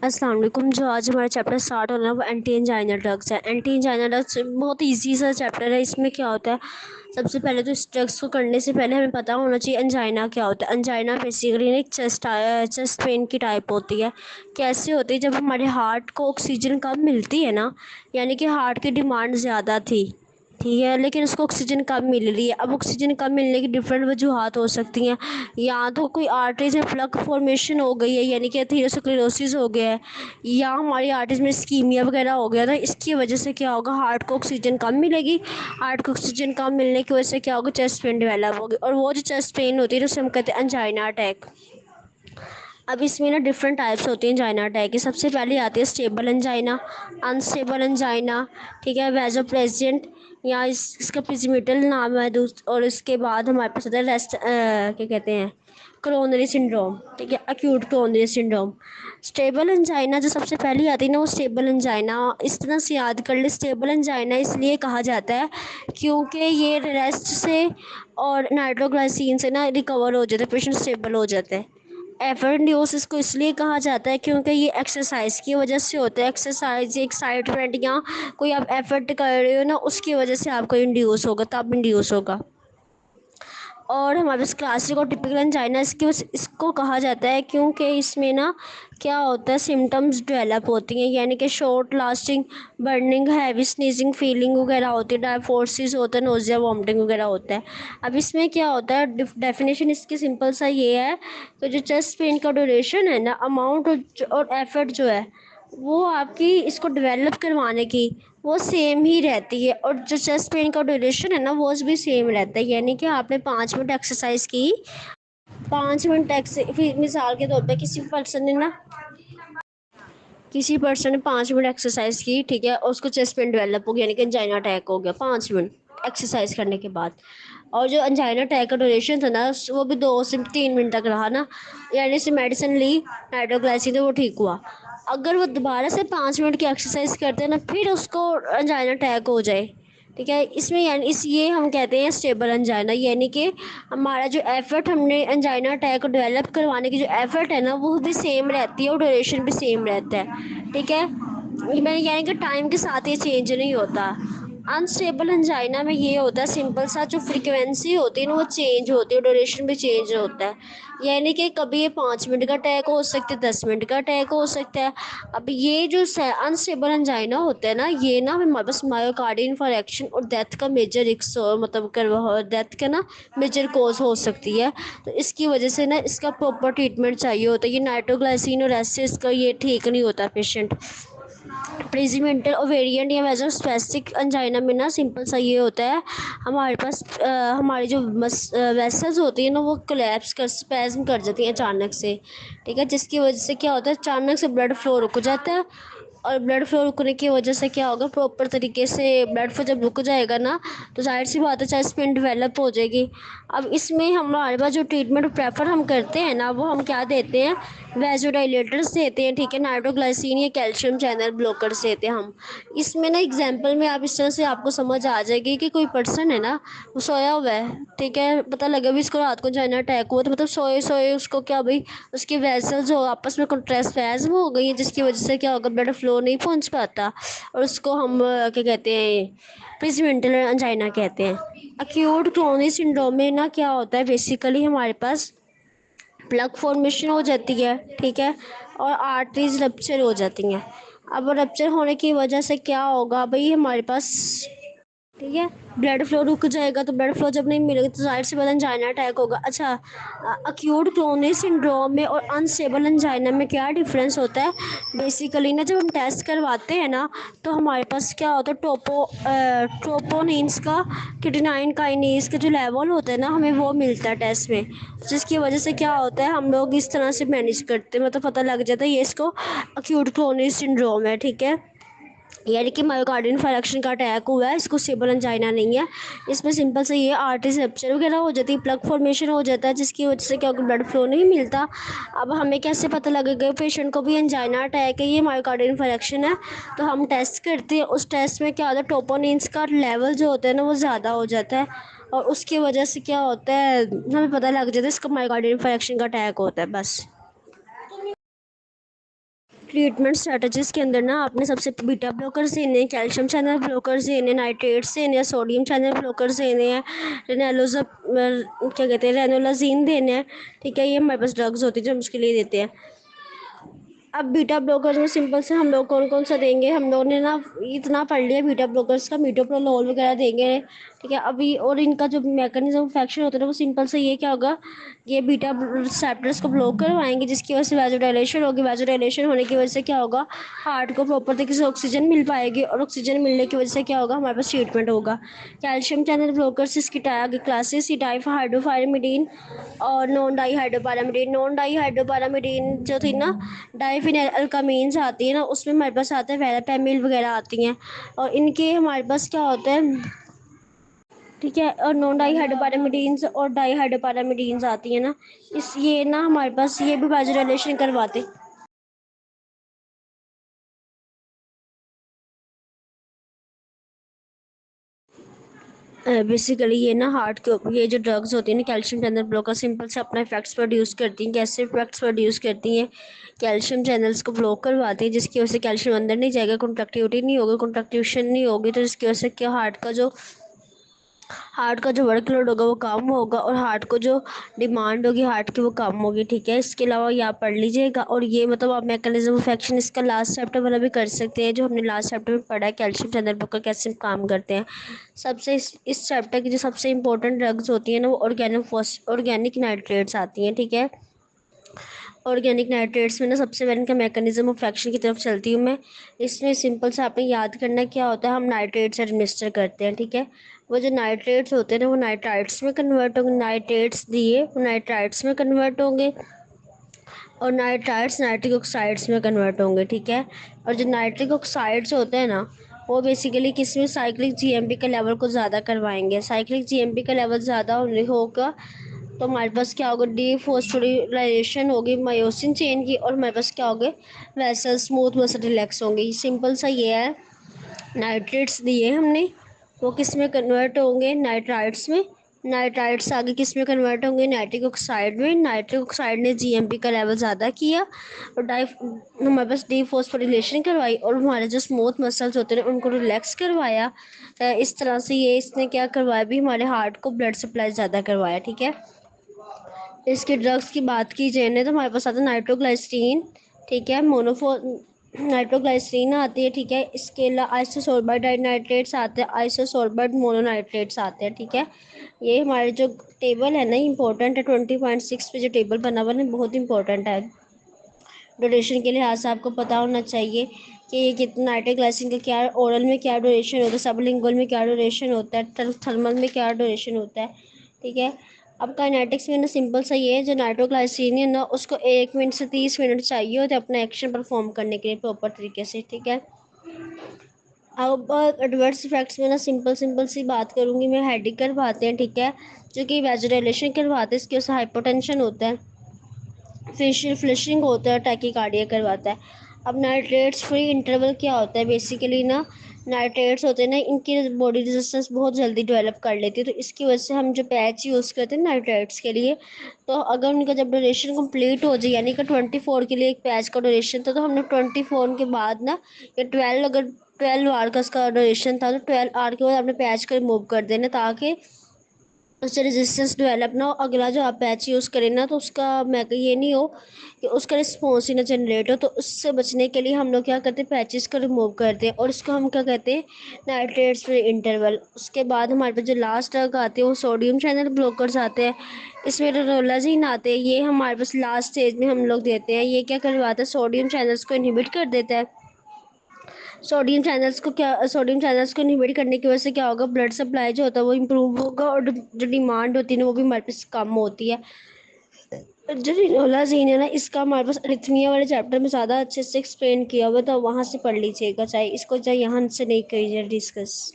अस्सलाम वालेकुम। जो आज हमारा चैप्टर स्टार्ट होना है वो एंटी एंजाइना ड्रग्स है। एंटी एंजाइना ड्रग्स बहुत इजी सा चैप्टर है। इसमें क्या होता है, सबसे पहले तो इस ड्रग्स को करने से पहले हमें पता होना चाहिए एंजाइना क्या होता है। एंजाइना बेसिकली एक चेस्ट पेन की टाइप होती है। कैसे होती है, जब हमारे हार्ट को ऑक्सीजन कम मिलती है ना, यानी कि हार्ट की डिमांड ज़्यादा थी, ठीक है, लेकिन उसको ऑक्सीजन कम मिल रही है। अब ऑक्सीजन कम मिलने की डिफरेंट वजूहत हो सकती हैं। या तो कोई आर्टरीज में प्लग फॉर्मेशन हो गई है, यानी कि एथेरोस्क्लेरोसिस हो गया है, या हमारी आर्टरीज में स्कीमिया वगैरह हो गया था। इसकी वजह से क्या होगा, हार्ट को ऑक्सीजन कम मिलेगी। हार्ट को ऑक्सीजन कम मिलने की वजह से क्या होगा, चेस्ट पेन डेवलप होगी। और वो जो चेस्ट पेन होती है उसे हम कहते हैं एंजाइना अटैक। अब इसमें ना डिफरेंट टाइप्स होती हैं एंजाइना अटैक की। सबसे पहले आती है स्टेबल एंजाइना, अनस्टेबल एंजाइना, ठीक है, वेजो प्रेजेंट, या इसका प्रिजिमिटल नाम है। और इसके बाद हमारे पास होता है रेस्ट क्या कहते हैं, कोरोनरी सिंड्रोम, ठीक है, acute coronary syndrome. Stable angina जो सबसे पहली आती है ना, वो स्टेबल एंजाइना इस तरह से याद कर ले। स्टेबल एंजाइना इसलिए कहा जाता है क्योंकि ये रेस्ट से और नाइट्रोग्लाइसिन से ना रिकवर हो जाता है, पेशेंट स्टेबल हो जाता है। एफर्ट इंड्यूस इसको इसलिए कहा जाता है क्योंकि ये एक्सरसाइज की वजह से होता है। एक्सरसाइज एक साइड इफेक्ट, या कोई आप एफर्ट कर रहे हो ना, उसकी वजह से आपको इंड्यूस होगा, तब इंड्यूस होगा। और हमारे पास क्लासिक और टिपिकल एंजाइना इसको कहा जाता है क्योंकि इसमें ना क्या होता है, सिम्टम्स डेवलप होती हैं, यानी कि short lasting burning, heavy sneezing feeling वगैरह होती है, डायफोर्सिस होता है, नोजिया वॉमिटिंग वगैरह होता है। अब इसमें क्या होता है, डेफिनेशन इसकी सिंपल सा ये है कि जो चेस्ट पेन का ड्यूरेशन है ना, अमाउंट और एफर्ट जो है, वो आपकी इसको डेवलप करवाने की वो सेम ही रहती है। और जो चेस्ट पेन का ड्यूरेशन है ना, वो भी सेम रहता है। यानी कि आपने 5 मिनट एक्सरसाइज की, 5 मिनट मिसाल के तौर पे किसी पर्सन ने 5 मिनट एक्सरसाइज की, ठीक है, और उसको चेस्ट पेन डेवलप हो गया, यानी कि एंजाइना अटैक हो गया 5 मिनट एक्सरसाइज करने के बाद। और जो एंजाइना अटैक का ड्यूरेशन था ना, वो भी 2 से 3 मिनट तक रहा ना, यानी से मेडिसिन ली, नाइट्रोग्लाइसिन, तो वो ठीक हुआ। अगर वो दोबारा से 5 मिनट की एक्सरसाइज करते हैं ना, फिर उसको एंजाइना अटैक हो जाए, ठीक है, इसमें यानी इस ये हम कहते हैं स्टेबल एंजाइना। यानी कि हमारा जो एफर्ट, हमने एंजाइना अटैक को डेवलप करवाने की जो एफर्ट है ना, वो भी सेम रहती है और ड्यूरेशन भी सेम रहता है, ठीक है। ये मैंने यानी कि टाइम के साथ ये चेंज नहीं होता। अनस्टेबल एंजाइना में ये होता है सिंपल सा, जो फ्रिक्वेंसी होती है ना वो चेंज होती है, ड्यूरेशन भी चेंज होता है। यानी कि कभी ये 5 मिनट का अटैक हो सकता है, 10 मिनट का अटैक हो सकता है। अब ये जो अनस्टेबल एंजाइना होता है ना, ये ना हमारे पास मायोकार्डियल इन्फारेक्शन और डेथ का मेजर रिस्क, मतलब कर डेथ का ना मेजर कॉज हो सकती है। तो इसकी वजह से ना इसका प्रॉपर ट्रीटमेंट चाहिए होता है। ये नाइट्रोग्लाइसिन और ऐसे इसका ये ठीक नहीं होता पेशेंट। प्रेजिमेंटल ओवेरियन या वेजो स्पेसिफिक अंजाइना में ना सिंपल सा ये होता है, हमारे पास हमारी जो वेसल्स होती है ना, वो कोलैप्स कर स्पैज्म कर जाती हैं अचानक से, ठीक है, जिसकी वजह से क्या होता है, अचानक से ब्लड फ्लो रुक जाता है। और ब्लड फ्लो रुकने की वजह से क्या होगा, प्रॉपर तरीके से ब्लड फ्लो जब रुक जाएगा ना, तो जाहिर सी बात है चेस्ट पेन डेवलप हो जाएगी। अब इसमें हमारे पास जो ट्रीटमेंट प्रेफर हम करते हैं ना, वो हम क्या देते हैं, वेजोडाइलेटर्स देते हैं, ठीक है, नाइट्रोग्लाइसिन या कैल्शियम चैनल ब्लॉकर्स देते हैं हम। इसमें ना एग्जांपल में आप इस तरह से आपको समझ आ जाएगी कि कोई पर्सन है ना, वो सोया हुआ है, ठीक है, पता लगा भी इसको रात को जाना अटैक हुआ, तो मतलब सोए सोए उसको क्या भाई, उसकी वेसल्स जो आपस में कंट्रास्ट हो गई है, जिसकी वजह से क्या होगा, ब्लड फ्लो नहीं पहुंच पाता, और उसको हम क्या कहते हैं, प्रेसिडेंटल एंजाइना कहते हैं। अक्यूट क्रोनिक सिंड्रोम में ना क्या होता है, बेसिकली हमारे पास प्लग फॉर्मेशन हो जाती है, ठीक है, और आर्टरीज रप्चर हो जाती हैं। अब रप्चर होने की वजह से क्या होगा भाई, हमारे पास, ठीक है, ब्लड फ्लो रुक जाएगा। तो ब्लड फ्लो जब नहीं मिलेगा तो जाहिर सी बात एंजाइना अटैक होगा। अच्छा, अक्यूट क्रोनिक सिंड्रोम में और अनस्टेबल एंजाइना में क्या डिफरेंस होता है, बेसिकली ना जब हम टेस्ट करवाते हैं ना, तो हमारे पास क्या होता है, ट्रोपोनिन्स का, किटनाइन काइनेज का जो लेवल होता है ना, हमें वो मिलता है टेस्ट में, जिसकी वजह से क्या होता है, हम लोग इस तरह से मैनेज करते हैं, मतलब पता लग जाता है ये इसको अक्यूट क्रोनिक सिंड्रोम है, ठीक है। यानी कि मायोकार्डियल इंफारेक्शन का अटैक हुआ है, इसको स्टेबल एंजाइना नहीं है। इसमें सिंपल से ये आर्टरी रप्चर वगैरह हो जाती है, प्लग फॉर्मेशन हो जाता है, जिसकी वजह से क्या होगा, ब्लड फ्लो नहीं मिलता। अब हमें कैसे पता लगेगा पेशेंट को भी एंजाइना अटैक है, ये मायोकार्डियल इंफारेक्शन है। तो हम टेस्ट करते हैं, उस टेस्ट में क्या होता है, टोपोनिन्स का लेवल जो होता है ना, वो ज़्यादा हो जाता है, और उसकी वजह से क्या होता है, हमें पता लग जाता है इसको मायोकार्डियल इंफारेक्शन का अटैक होता है, बस। ٹریٹمنٹ اسٹریٹجیز کے اندر نا آپ نے سب سے بیٹا بلاکرز دینے ہیں، کیلشیم چینل بلاکرز دینے ہیں، نائٹریٹس دینے ہیں، سوڈیم چینل بلاکرز دینے ہیں، کیا کہتے ہیں رینولازین دینے ہیں، ٹھیک ہے. یہ ہمارے پاس ڈرگز ہوتی ہیں جو ہم اس کے لیے دیتے ہیں. اب بیٹا بلاکرز میں سمپل سے ہم لوگ کون کون سا دیں گے، ہم لوگوں نے نا اتنا پڑھ لیا بیٹا بلاکرز کا، میٹوپرولول وغیرہ دیں گے، ٹھیک ہے. ابھی اور ان کا جو میکانزم آف ایکشن ہوتا ہے نا وہ سمپل سے یہ کیا ہوگا، یہ بیٹا ریسیپٹرز کو بلاک کروائیں گے جس کی وجہ سے ویزو ڈائلیشن ہوگی. ویزو ڈائلیشن ہونے کی وجہ سے کیا ہوگا، ہارٹ کو پراپر طریقے سے آکسیجن مل پائے گی، اور آکسیجن ملنے کی وجہ سے کیا ہوگا، ہمارے پاس ٹریٹمنٹ ہوگا. کیلشیم چینل بلاکرز اس کی کلاسز ہائیڈروفائرمیڈین اور نان ڈائی ہائیڈروپارامڈین. نان ڈائی ہائیڈروپارامڈین جو تھی نا ڈائی فینل الکامینز آتی ہیں نا، اس میں ہمارے پاس آتا ہے ویراپیمیل وغیرہ آتی ہیں، اور ان کے ہمارے پاس کیا ہوتا ہے، ٹھیک ہے. اور نان ڈائی ہائیڈروپارامڈینز اور ڈائی ہائیڈروپارامڈینز آتی ہیں نا، یہ نا ہمارے پاس یہ بھی ویزو ڈائلیشن کرواتے. بیسیکلی یہ نا ہارٹ کے یہ جو ڈرگز ہوتی ہیں نا کیلشیم چینل بلاکر سمپل سے اپنا افیکٹس پروڈیوس کرتی ہیں. کیسے افیکٹس پروڈیوس کرتی ہیں، کیلشیم چینلز کو بلاک کرواتے ہیں جس کی وجہ سے کیلشیم اندر نہیں جائے گا، کنٹرکٹیوٹی نہیں ہوگی، کنٹرکٹیوشن نہیں ہوگی، تو جس کی وجہ سے کیا ہارٹ کا جو ورک لوڈ ہوگا وہ کم ہوگا، اور ہارٹ کو جو ڈیمانڈ ہوگی ہارٹ کی وہ کم ہوگی. ٹھیک ہے. اس کے علاوہ یہ آپ پڑھ لیجیے گا، اور یہ مطلب آپ میکانزم آف ایکشن اس کا لاسٹ چیپٹر والا بھی کر سکتے ہیں جو ہم نے لاسٹ چیپٹر میں پڑھا ہے کیلشیم چینل بلاکر کیسے کام کرتے ہیں. سب سے اس چیپٹر کی جو سب سے امپورٹنٹ ڈرگز ہوتی ہیں نا وہ آرگینک نائٹریٹس آتی ہیں. ٹھیک ہے. آرگینک نائٹریٹس میں نا سب سے پہلے کا میکانزم آف ایکشن کی طرف چلتی ہوں میں. اس میں سمپل سے آپ نے یاد کرنا کیا ہوتا ہے، ہم نائٹریٹس ایڈمنسٹر کرتے ہیں. ٹھیک ہے. وہ جو نائٹریٹس ہوتے ہیں نا وہ نائٹرائٹس میں کنورٹ ہوں گے، نائٹریٹس دیے وہ نائٹرائٹس میں کنورٹ ہوں گے، اور نائٹرائٹس نائٹرک آکسائڈس میں کنورٹ ہوں گے. ٹھیک ہے. اور جو نائٹرک آکسائڈس ہوتے ہیں نا وہ بیسیکلی کس میں سائیکلک جی ایم پی کے لیول کو زیادہ کروائیں گے. سائیکلک جی ایم پی کا لیول زیادہ ہوگا تو ہمارے پاس کیا ہوگا، ڈی فوسفورائلیشن ہوگی مایوسن چین کی، اور ہمارے پاس کیا ہوگے ویسل اسموتھ مسل ریلیکس ہوں گے. سمپل سا یہ ہے. نائٹریٹس دیے ہم نے وہ کس میں کنورٹ ہوں گے، نائٹرائٹس میں. نائٹرائٹس آگے کس میں کنورٹ ہوں گے، نائٹرک آکسائڈ میں. نائٹرک آکسائڈ نے جی ایم پی کا لیول زیادہ کیا اور ہمارے پاس ڈی فوسفوریلیشن کروائی، اور ہمارے جو اسموتھ مسلس ہوتے ہیں ان کو ریلیکس کروایا. اس طرح سے یہ اس نے کیا کروایا بھی، ہمارے ہارٹ کو بلڈ سپلائی زیادہ کروایا. ٹھیک ہے. اس کے ڈرگس کی بات کی جائے تو ہمارے پاس آتا ہے نائٹروگلائسرین. ٹھیک ہے. نائٹروگلائسرین آتی ہے. ٹھیک ہے. اس کے علاوہ آئسوسولبائڈ نائٹریٹس آتے ہیں، آئسوسولبائڈ مونو نائٹریٹس آتے ہیں. ٹھیک ہے. یہ ہمارے جو ٹیبل ہے نا امپورٹنٹ ہے، 20.6 پہ جو ٹیبل بنا ہوا ہے بہت امپورٹنٹ ہے. ڈوریشن کے لحاظ سے آپ کو پتہ ہونا چاہیے کہ یہ کتنا نائٹروگلائسرین کا کیا اورل میں کیا ڈوریشن ہوتا ہے، سب لنگول میں کیا ڈوریشن ہوتا ہے، تھرمل میں کیا ڈوریشن ہوتا ہے. ٹھیک ہے. اب کائنیٹکس میں نا سمپل سا یہ ہے، جو نائٹروگلائسرین ہے نا اس کو 1 منٹ سے 30 منٹ چاہیے ہوتے اپنا ایکشن پرفارم کرنے کے لیے پراپر طریقے سے. ٹھیک ہے. اب ایڈورس ایفیکٹس میں نا سمپل سی بات کروں گی میں. ہیڈیک کرواتے ہیں. ٹھیک ہے. جو کہ ویزو ڈائلیشن کرواتے ہیں، اس کی وجہ سے ہائپوٹینشن ہوتا ہے، فلشنگ ہوتا ہے، ٹیکی کارڈیا کرواتا ہے. اب نائٹریٹس فری انٹرول کیا ہوتا ہے، بیسیکلی نا نائٹریٹس ہوتے ہیں نا ان کی باڈی ریزسٹنس بہت جلدی ڈیولپ کر لیتی ہے، تو اس کی وجہ سے ہم جو پیچ یوز کرتے ہیں نائٹریٹس کے لیے، تو اگر ان کا جب ڈوریشن کمپلیٹ ہو جائے یعنی کہ 24 کے لیے ایک پیچ کا ڈوریشن تھا، تو ہم نے 24 کے بعد نا یا 12 اگر 12 آور کا اس کا ڈوریشن تھا تو 12 آور کے بعد اپنے پیچ کو ریموو کر دینا، تاکہ اس سے ریزسٹنس ڈیولپ نہ ہو. اگلا جو آپ پیچ یوز کریں نا تو اس کا یہ نہیں ہو کہ اس کا رسپانس ہی نہ جنریٹ ہو، تو اس سے بچنے کے لیے ہم لوگ کیا کرتے ہیں، پیچز کو ریموو کرتے ہیں، اور اس کو ہم کیا کہتے ہیں، نائٹریٹس فری انٹرول. اس کے بعد ہمارے پاس جو لاسٹ ڈرگ آتے ہیں وہ سوڈیم چینل بلاکرز آتے ہیں. اس میں رینولازین آتے ہیں، یہ ہمارے پاس لاسٹ اسٹیج میں ہم لوگ دیتے ہیں. یہ کیا کرواتا ہے، سوڈیم چینلز کو انہیبٹ کر دیتا ہے. سوڈیم چینلز کو انہیبٹ کرنے کی وجہ سے کیا ہوگا، بلڈ سپلائی جو ہوتا ہے وہ امپروو ہوگا، اور جو ڈیمانڈ ہوتی ہے نا وہ بھی ہمارے پاس کم ہوتی ہے. جو رینولازین ہے نا اس کا ہمارے پاس ارتھمیا والے چیپٹر میں زیادہ اچھے سے ایکسپلین کیا ہوا، تو وہاں سے پڑھ لیجیے گا، چاہے اس کو چاہے یہاں سے نہیں کریے ڈسکس.